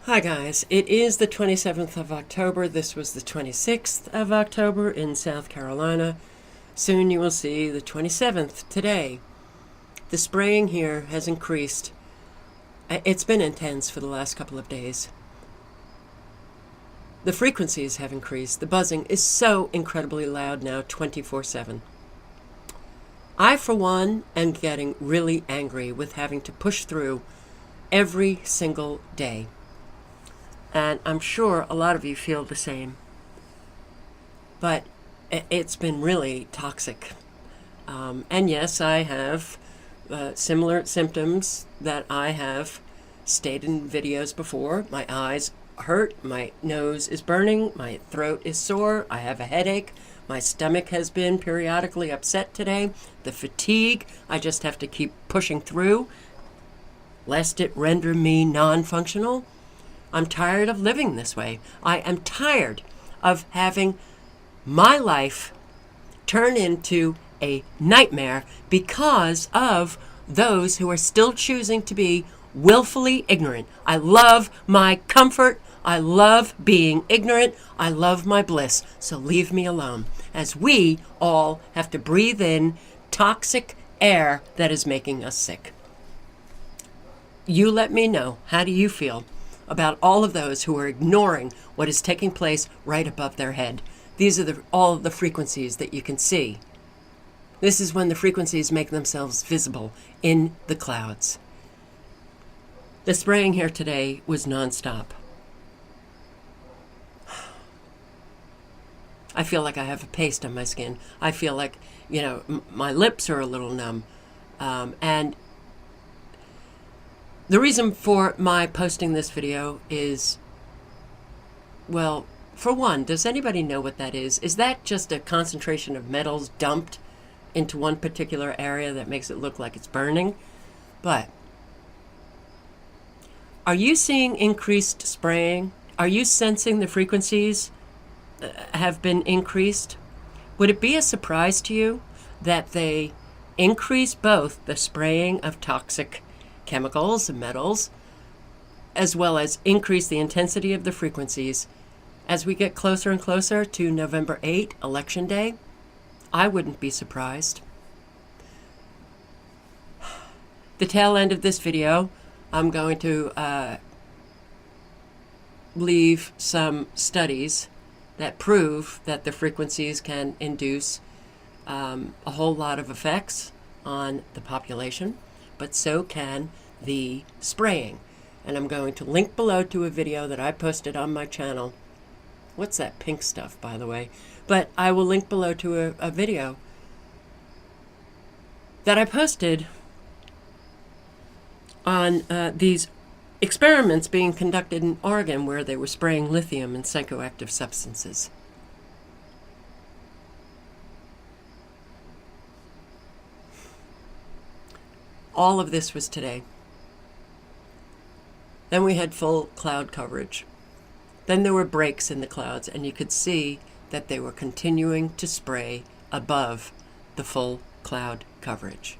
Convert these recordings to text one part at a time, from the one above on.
Hi guys, it is the 27th of October. This was the 26th of October in South Carolina. Soon you will see the 27th today. The spraying here has increased. It's been intense for the last couple of days. The frequencies have increased. The buzzing is so incredibly loud now, 24/7. I, for one, am getting really angry with having to push through every single day. And I'm sure a lot of you feel the same. But it's been really toxic. And yes, I have similar symptoms that I have stated in videos before. My eyes hurt, my nose is burning, my throat is sore, I have a headache, my stomach has been periodically upset today. The fatigue, I just have to keep pushing through, lest it render me non-functional. I'm tired of living this way. I am tired of having my life turn into a nightmare because of those who are still choosing to be willfully ignorant. I love my comfort. I love being ignorant. I love my bliss. So leave me alone, as we all have to breathe in toxic air that is making us sick. You let me know. How do you feel about all of those who are ignoring what is taking place right above their head? These are all the frequencies that you can see. This is when the frequencies make themselves visible in the clouds. The spraying here today was nonstop. I feel like I have a paste on my skin. I feel like, my lips are a little numb. And the reason for my posting this video is, well, for one, does anybody know what that is? Is that just a concentration of metals dumped into one particular area that makes it look like it's burning? But are you seeing increased spraying? Are you sensing the frequencies have been increased? Would it be a surprise to you that they increase both the spraying of toxic chemicals and metals, as well as increase the intensity of the frequencies as we get closer and closer to November 8, Election Day? I wouldn't be surprised. The tail end of this video, I'm going to leave some studies that prove that the frequencies can induce a whole lot of effects on the population, but so can the spraying. And I'm going to link below to a video that I posted on my channel. What's that pink stuff, by the way? But I will link below to a video that I posted on these experiments being conducted in Oregon where they were spraying lithium and psychoactive substances. All of this was today. Then we had full cloud coverage. Then there were breaks in the clouds, and you could see that they were continuing to spray above the full cloud coverage.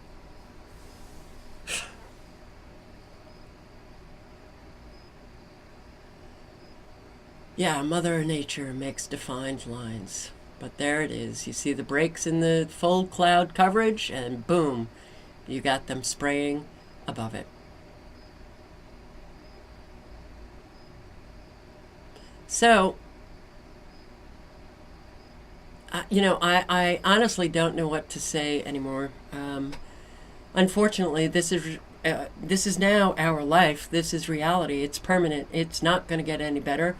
Yeah, Mother Nature makes defined lines. But there it is. You see the breaks in the full cloud coverage, and boom, you got them spraying above it. So, I honestly don't know what to say anymore. Unfortunately, this is now our life. This is reality. It's permanent. It's not going to get any better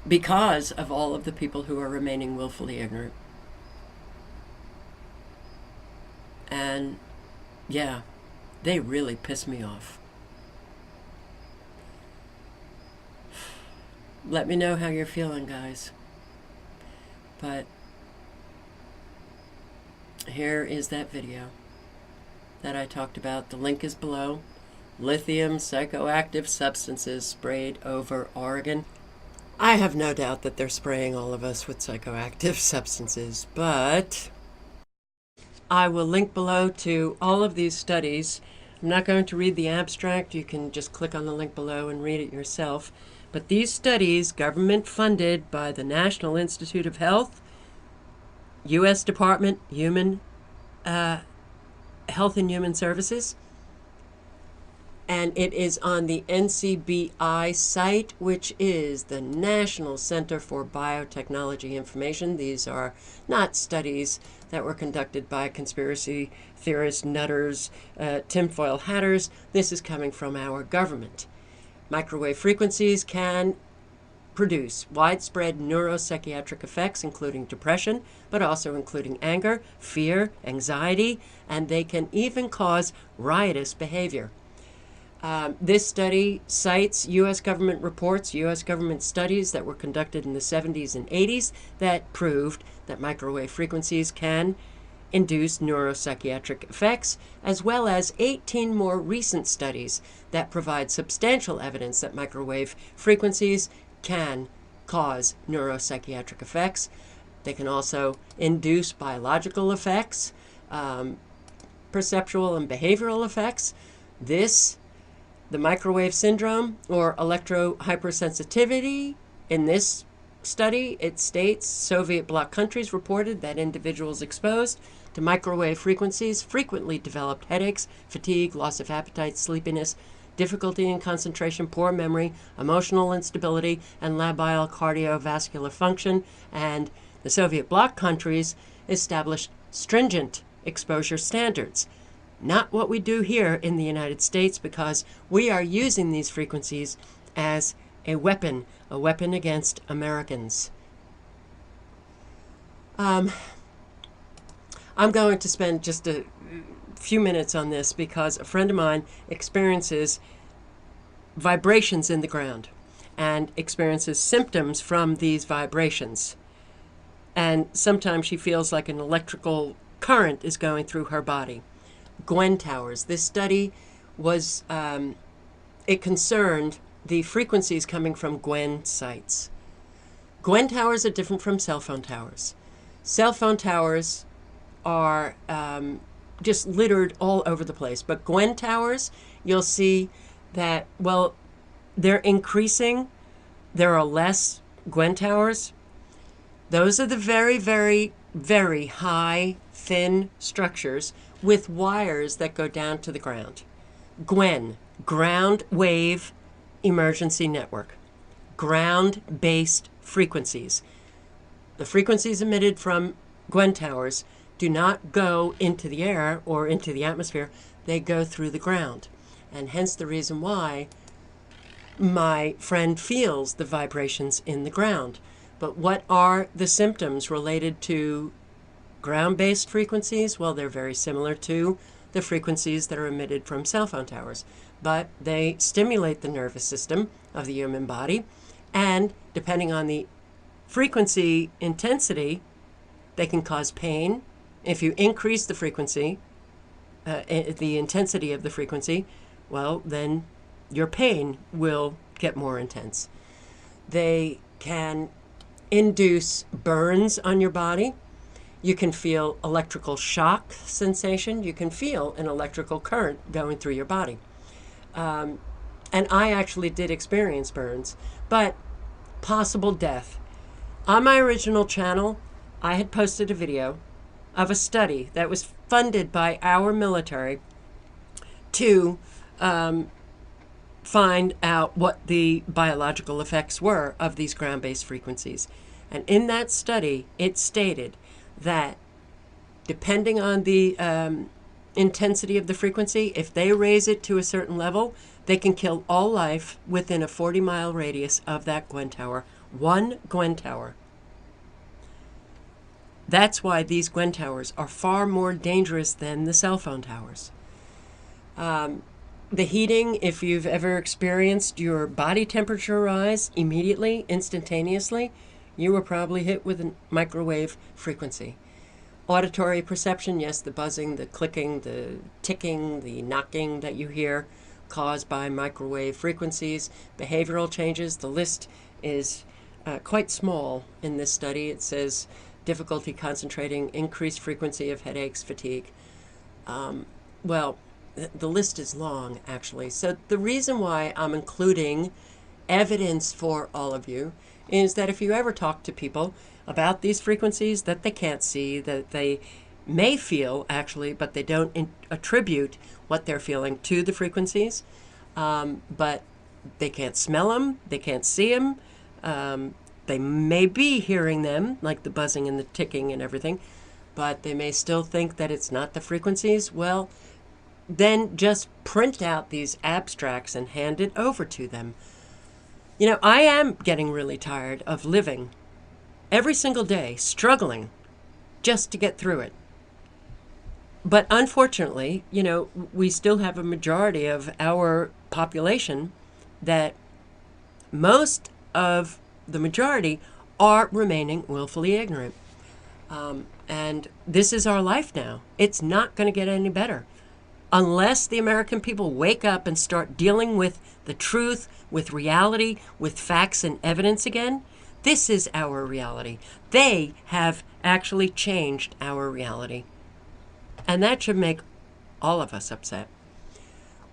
because of all of the people who are remaining willfully ignorant. And yeah, they really piss me off. Let me know how you're feeling, guys. But here is that video that I talked about. The link is below. Lithium psychoactive substances sprayed over Oregon. I have no doubt that they're spraying all of us with psychoactive substances, but I will link below to all of these studies I'm not going to read the abstract. You can just click on the link below and read it yourself. But these studies, government funded by the National Institute of Health, U.S. Department Human Health and Human Services, and it is on the NCBI site, which is the National Center for Biotechnology Information. These are not studies that were conducted by conspiracy theorists, nutters, tinfoil hatters. This is coming from our government. Microwave frequencies can produce widespread neuropsychiatric effects, including depression, but also including anger, fear, anxiety, and they can even cause riotous behavior. This study cites U.S. government reports, U.S. government studies that were conducted in the 70s and 80s that proved that microwave frequencies can induce neuropsychiatric effects, as well as 18 more recent studies that provide substantial evidence that microwave frequencies can cause neuropsychiatric effects. They can also induce biological effects, perceptual and behavioral effects. The microwave syndrome or electrohypersensitivity, in this study, it states Soviet bloc countries reported that individuals exposed to microwave frequencies frequently developed headaches, fatigue, loss of appetite, sleepiness, difficulty in concentration, poor memory, emotional instability, and labile cardiovascular function. And the Soviet bloc countries established stringent exposure standards. Not what we do here in the United States, because we are using these frequencies as a weapon against Americans. I'm going to spend just a few minutes on this because a friend of mine experiences vibrations in the ground and experiences symptoms from these vibrations. And sometimes she feels like an electrical current is going through her body. Gwen towers. This study was, it concerned the frequencies coming from Gwen sites. Gwen towers are different from cell phone towers. Cell phone towers are just littered all over the place. But Gwen towers, you'll see that, well, they're increasing. There are less Gwen towers. Those are the very, very, very high, thin structures with wires that go down to the ground. Gwen, ground wave emergency network, ground-based frequencies. The frequencies emitted from Gwen towers do not go into the air or into the atmosphere. They go through the ground. And hence the reason why my friend feels the vibrations in the ground. But what are the symptoms related to ground-based frequencies? Well, they're very similar to the frequencies that are emitted from cell phone towers, but they stimulate the nervous system of the human body, and depending on the frequency intensity, they can cause pain. If you increase the frequency, the intensity of the frequency, well, then your pain will get more intense. They can induce burns on your body. You can feel electrical shock sensation. You can feel an electrical current going through your body. And I actually did experience burns, but possible death. On my original channel, I had posted a video of a study that was funded by our military to find out what the biological effects were of these ground-based frequencies. And in that study, it stated that depending on the intensity of the frequency, if they raise it to a certain level, they can kill all life within a 40-mile radius of that Gwen tower. One Gwen tower. That's why these Gwen towers are far more dangerous than the cell phone towers. The heating, if you've ever experienced your body temperature rise immediately, instantaneously, you were probably hit with a microwave frequency. Auditory perception, yes, the buzzing, the clicking, the ticking, the knocking that you hear caused by microwave frequencies. Behavioral changes, the list is quite small in this study. It says difficulty concentrating, increased frequency of headaches, fatigue. Well, the list is long, actually. So the reason why I'm including evidence for all of you is that if you ever talk to people about these frequencies that they can't see, that they may feel actually, but they don't attribute what they're feeling to the frequencies, but they can't smell them, they can't see them, they may be hearing them, like the buzzing and the ticking and everything, but they may still think that it's not the frequencies. Well, then just print out these abstracts and hand it over to them. You know, I am getting really tired of living every single day, struggling just to get through it. But unfortunately, you know, we still have a majority of our population that most of the majority are remaining willfully ignorant. And this is our life now. It's not going to get any better unless the American people wake up and start dealing with the truth, with reality, with facts and evidence again. This is our reality. They have actually changed our reality. And that should make all of us upset.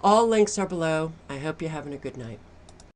All links are below. I hope you're having a good night.